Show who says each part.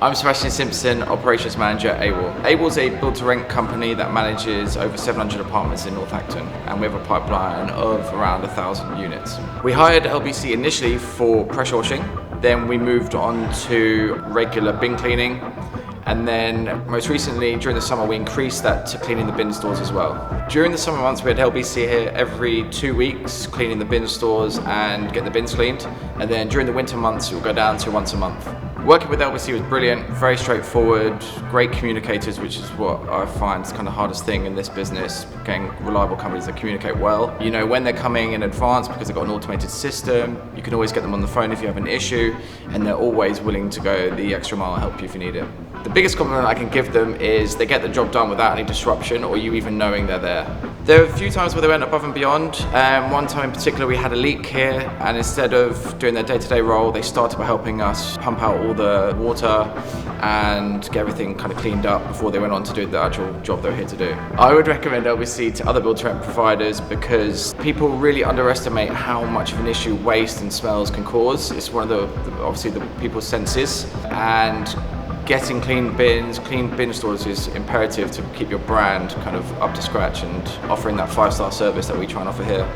Speaker 1: I'm Sebastian Simpson, Operations Manager at AWOL. AWOL is a build-to-rent company that manages over 700 apartments in Northampton, and we have a pipeline of around 1,000 units. We hired LBC initially for pressure washing, then we moved on to regular bin cleaning, and then most recently during the summer we increased that to cleaning the bin stores as well. During the summer months we had LBC here every 2 weeks cleaning the bin stores and getting the bins cleaned, and then during the winter months it will go down to once a month. Working with LBC was brilliant, very straightforward, great communicators, which is what I find is kind of the hardest thing in this business, getting reliable companies that communicate well. You know when they're coming in advance because they've got an automated system, you can always get them on the phone if you have an issue, and they're always willing to go the extra mile and help you if you need it. The biggest compliment I can give them is they get the job done without any disruption or you even knowing they're there. There are a few times where they went above and beyond. One time in particular we had a leak here, and instead of doing their day-to-day role, they started by helping us pump out all the water and get everything kind of cleaned up before they went on to do the actual job they were here to do. I would recommend LBC to other build-to-rent providers because people really underestimate how much of an issue waste and smells can cause. It's one of obviously the people's senses, and getting clean bin stores is imperative to keep your brand kind of up to scratch and offering that 5-star service that we try and offer here.